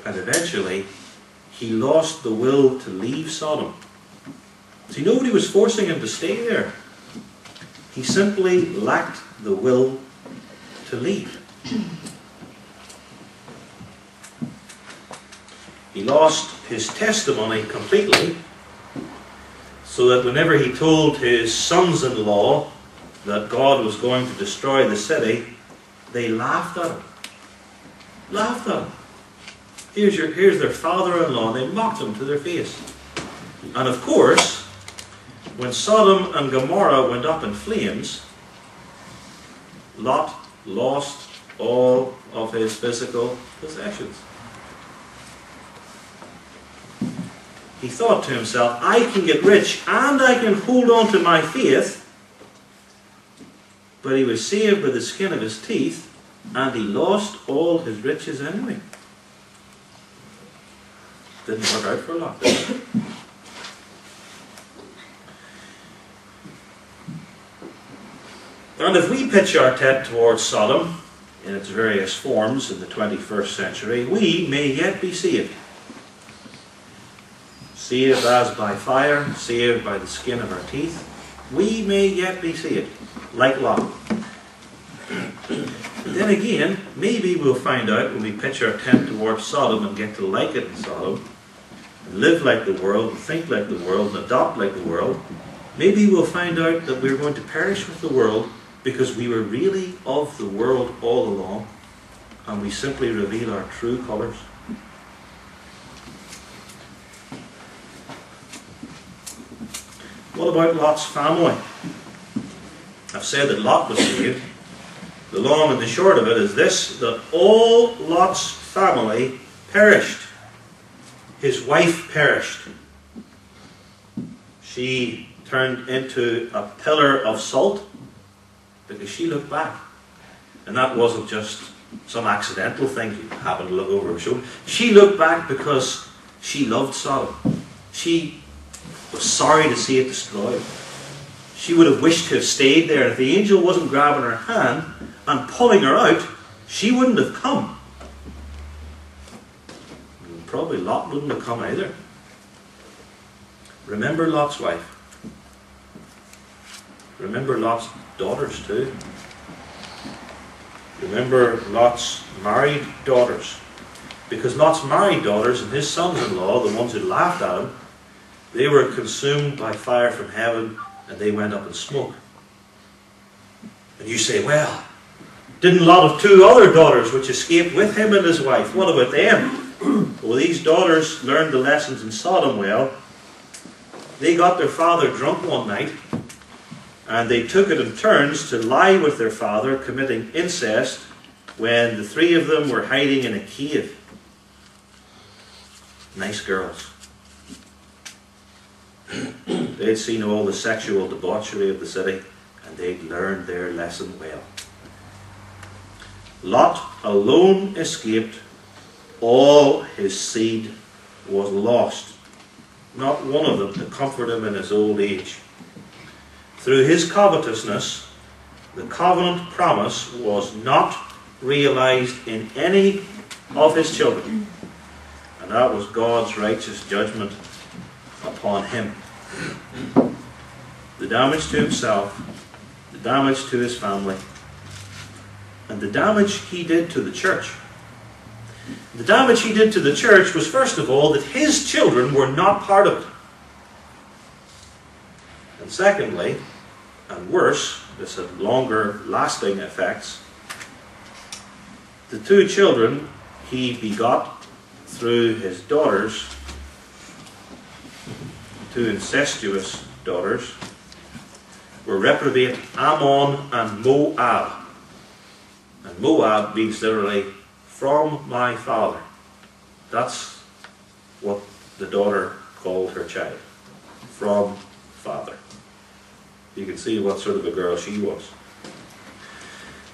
And eventually, he lost the will to leave Sodom. See, nobody was forcing him to stay there. He simply lacked the will to leave. He lost his testimony completely, so that whenever he told his sons-in-law that God was going to destroy the city, they laughed at him. Laughed at him. Here's their father-in-law, and they mocked him to their face. And of course, when Sodom and Gomorrah went up in flames, Lot lost all of his physical possessions. He thought to himself, I can get rich and I can hold on to my faith. But he was saved by the skin of his teeth, and he lost all his riches anyway. Didn't work out for Lot, did it? And if we pitch our tent towards Sodom in its various forms in the 21st century, we may yet be saved. Saved as by fire, saved by the skin of our teeth. We may yet be saved, like Lot. Then again, maybe we'll find out when we pitch our tent towards Sodom and get to like it in Sodom, and live like the world, and think like the world, and adopt like the world, maybe we'll find out that we're going to perish with the world because we were really of the world all along, and we simply reveal our true colours. What about Lot's family? I've said that Lot was saved. The long and the short of it is this, that all Lot's family perished. His wife perished. She turned into a pillar of salt because she looked back. And that wasn't just some accidental thing you happened to look over her shoulder. She looked back because she loved Sodom. She was sorry to see it destroyed. She would have wished to have stayed there. If the angel wasn't grabbing her hand and pulling her out, she wouldn't have come. And probably Lot wouldn't have come either. Remember Lot's wife. Remember Lot's daughters too. Remember Lot's married daughters. Because Lot's married daughters and his sons-in-law, the ones who laughed at him, they were consumed by fire from heaven, and they went up in smoke. And you say, well, didn't Lot have two other daughters which escaped with him and his wife? What about them? Well, these daughters learned the lessons in Sodom well. They got their father drunk one night, and they took it in turns to lie with their father, committing incest, when the three of them were hiding in a cave. Nice girls. They'd seen all the sexual debauchery of the city, and they'd learned their lesson well. Lot alone escaped. All his seed was lost. Not one of them to comfort him in his old age. Through his covetousness, the covenant promise was not realized in any of his children. And that was God's righteous judgment upon him. The damage to himself, the damage to his family, and the damage he did to the church. The damage he did to the church was, first of all, that his children were not part of it. And secondly, and worse, this had longer lasting effects, the two children he begot through his daughters, two incestuous daughters, were reprobate Ammon and Moab. And Moab means literally, from my father. That's what the daughter called her child. From father. You can see what sort of a girl she was.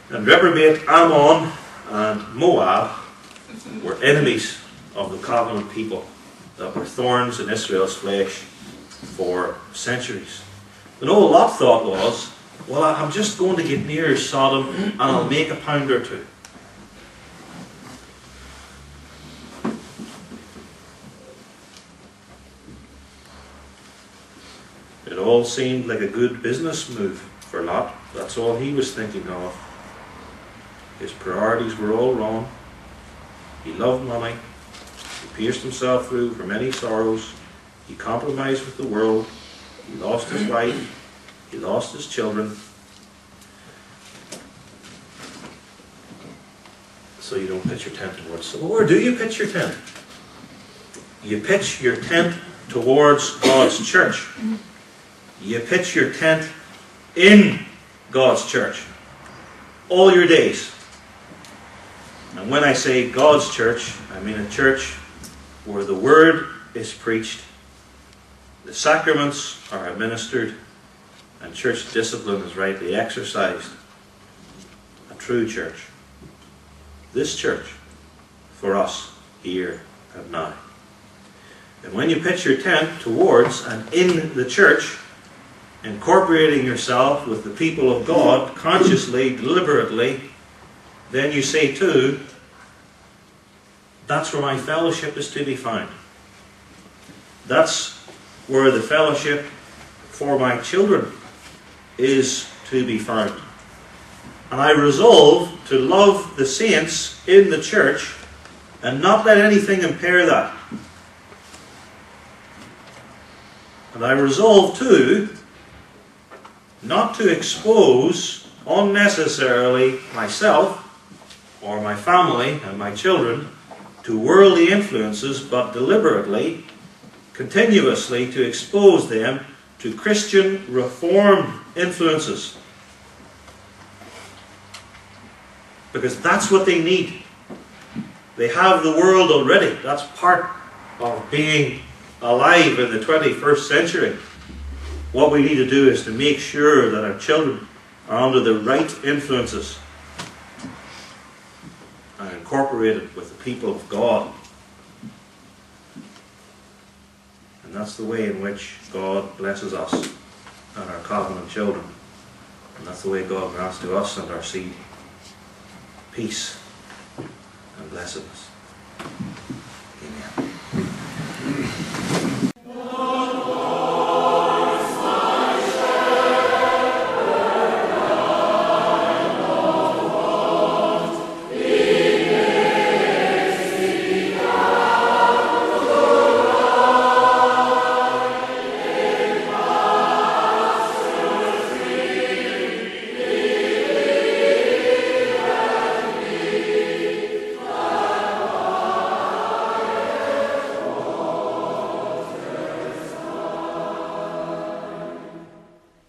And reprobate Ammon and Moab were enemies of the covenant people that were thorns in Israel's flesh for centuries. And all Lot thought was, well, I'm just going to get near Sodom and I'll make a pound or two. It all seemed like a good business move for Lot. That's all he was thinking of. His priorities were all wrong. He loved money. He pierced himself through for many sorrows. He compromised with the world. He lost his wife. He lost his children. So you don't pitch your tent towards Sodom. Where do you pitch your tent? You pitch your tent towards God's church. You pitch your tent in God's church all your days. And when I say God's church, I mean a church where the word is preached, the sacraments are administered, and church discipline is rightly exercised. A true church. This church for us here and now. And when you pitch your tent towards and in the church, incorporating yourself with the people of God consciously, deliberately, then you say too, that's where my fellowship is to be found. That's where the fellowship for my children is to be found. And I resolve to love the saints in the church and not let anything impair that. And I resolve too not to expose unnecessarily myself or my family and my children to worldly influences, but deliberately, continuously to expose them to Christian Reformed influences. Because that's what they need. They have the world already. That's part of being alive in the 21st century. What we need to do is to make sure that our children are under the right influences and incorporated with the people of God. And that's the way in which God blesses us and our covenant children. And that's the way God grants to us and our seed peace and blessedness.